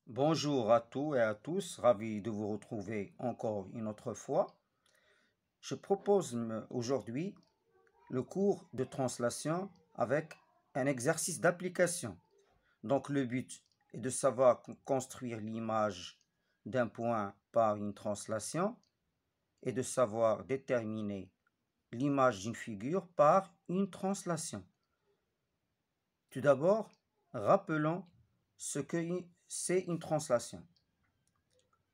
Bonjour à tous et à tous, ravi de vous retrouver encore une autre fois. Je propose aujourd'hui le cours de translation avec un exercice d'application. Donc le but est de savoir construire l'image d'un point par une translation et de savoir déterminer l'image d'une figure par une translation. Tout d'abord, rappelons ce que c'est une translation.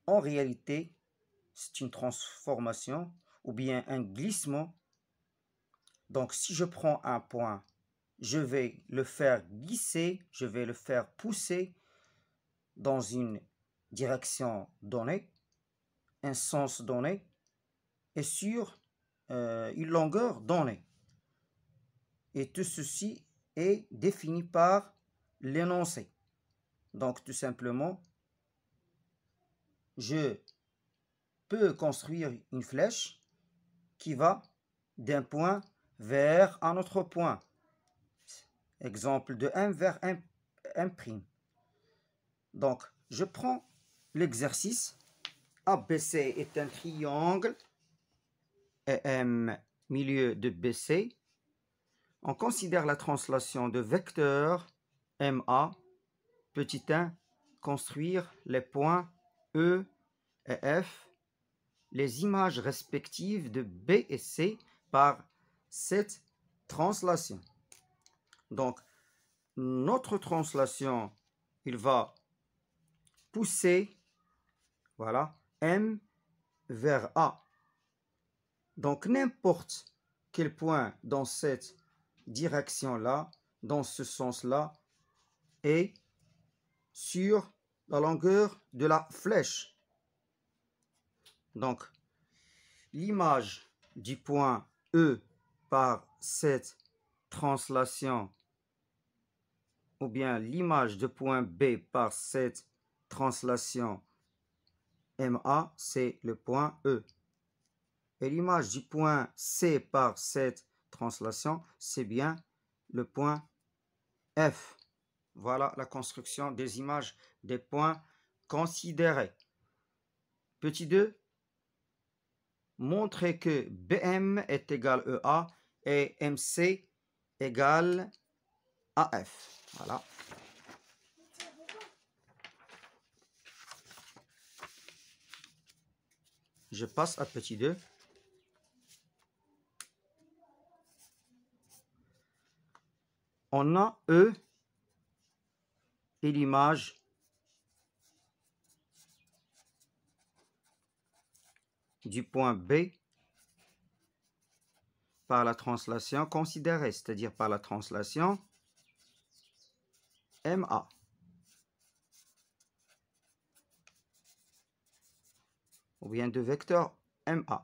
En réalité, c'est une transformation ou bien un glissement. Donc, si je prends un point, je vais le faire glisser, je vais le faire pousser dans une direction donnée, un sens donné et sur une longueur donnée. Et tout ceci est défini par l'énoncé. Donc, tout simplement, je peux construire une flèche qui va d'un point vers un autre point. Exemple de 1 vers 1'. Donc, je prends l'exercice. ABC est un triangle et M milieu de BC. On considère la translation de vecteur MA, petit 1, construire les points E et F, les images respectives de B et C par cette translation. Donc, notre translation, il va pousser, voilà, M vers A. Donc, n'importe quel point dans cette direction-là, dans ce sens-là, est sur la longueur de la flèche. Donc, l'image du point E par cette translation ou bien l'image de point B par cette translation MA, c'est le point E. Et l'image du point C par cette translation, c'est bien le point F. Voilà la construction des images des points considérés. Petit 2, montrer que BM est égal EA et MC égale AF. Voilà. Je passe à petit 2. On a E et l'image du point B par la translation considérée, c'est-à-dire par la translation MA. Ou bien de vecteur MA.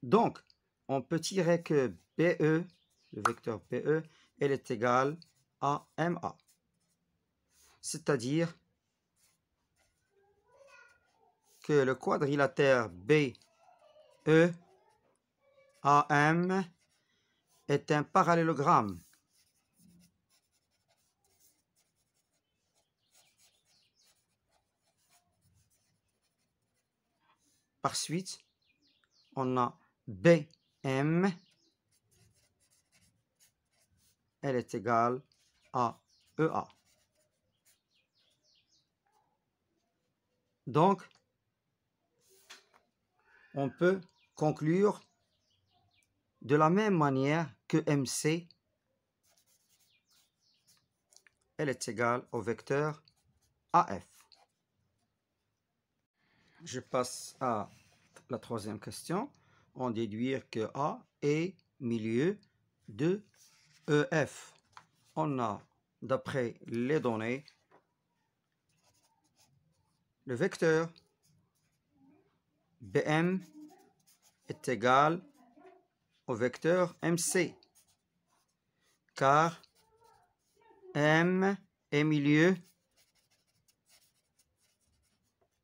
Donc, on peut tirer que BE, le vecteur BE, elle est égale à MA. C'est-à-dire que le quadrilatère BE AM est un parallélogramme. Par suite, on a BM, elle est égale à EA. Donc, on peut conclure de la même manière que MC, elle est égale au vecteur AF. Je passe à la troisième question. On déduit que A est milieu de EF. On a, d'après les données, le vecteur BM est égal au vecteur MC, car M est milieu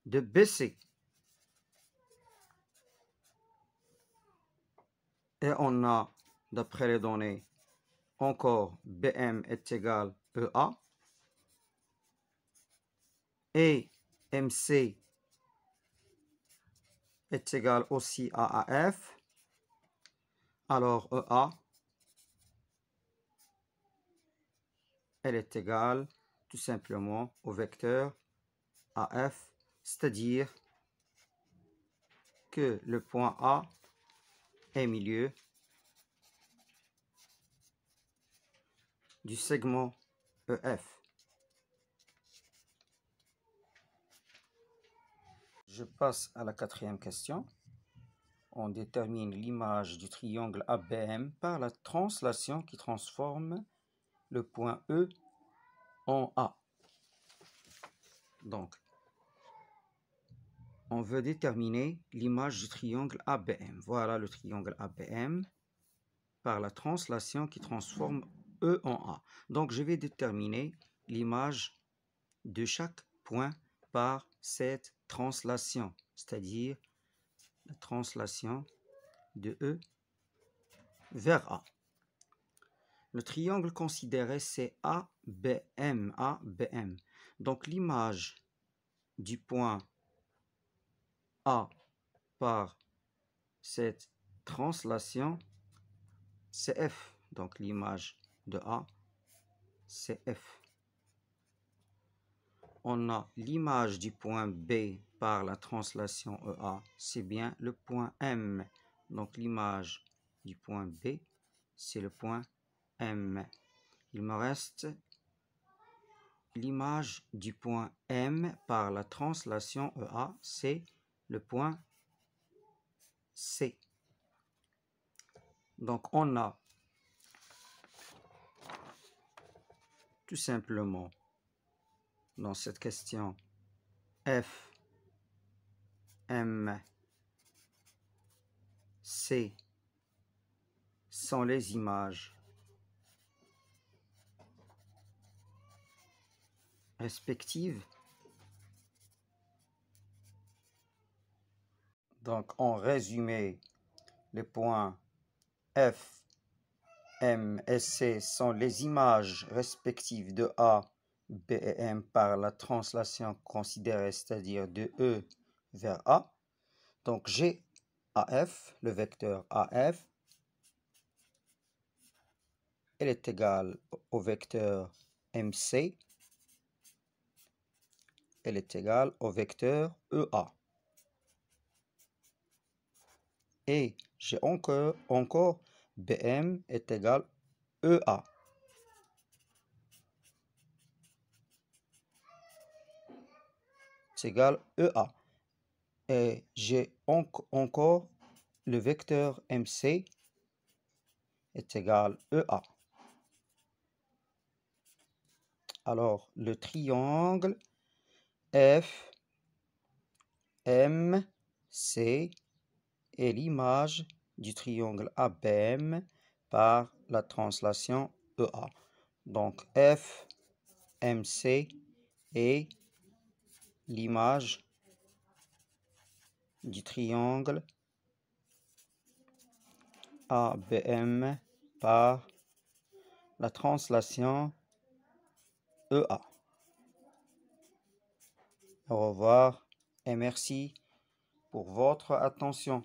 de BC. Et on a, d'après les données, encore BM est égal EA. Et MC est égal aussi à AF, alors EA, elle est égale tout simplement au vecteur AF, c'est-à-dire que le point A est milieu du segment EF. Je passe à la quatrième question. On détermine l'image du triangle ABM par la translation qui transforme le point E en A. Donc, on veut déterminer l'image du triangle ABM. Voilà le triangle ABM par la translation qui transforme E en A. Donc, je vais déterminer l'image de chaque point par cette translation, c'est-à-dire la translation de E vers A. Le triangle considéré, c'est ABM. ABM. Donc, l'image du point A par cette translation, c'est F. Donc, l'image de A, c'est F. On a l'image du point B par la translation EA, c'est bien le point M. Donc, l'image du point B, c'est le point M. Il me reste l'image du point M par la translation EA, c'est le point C. Donc, on a tout simplement dans cette question F, M, C sont les images respectives. Donc, en résumé, les points F, M et C sont les images respectives de A, B et M par la translation considérée, c'est-à-dire de E vers A. Donc, j'ai AF, le vecteur AF, elle est égale au vecteur MC, elle est égale au vecteur EA. Et j'ai encore BM est égal EA. C'est égal EA. Et j'ai encore le vecteur MC est égal EA. Alors, le triangle F, M, C est l'image du triangle ABM par la translation EA. Donc, F, MC est l'image du triangle ABM par la translation EA. Au revoir et merci pour votre attention.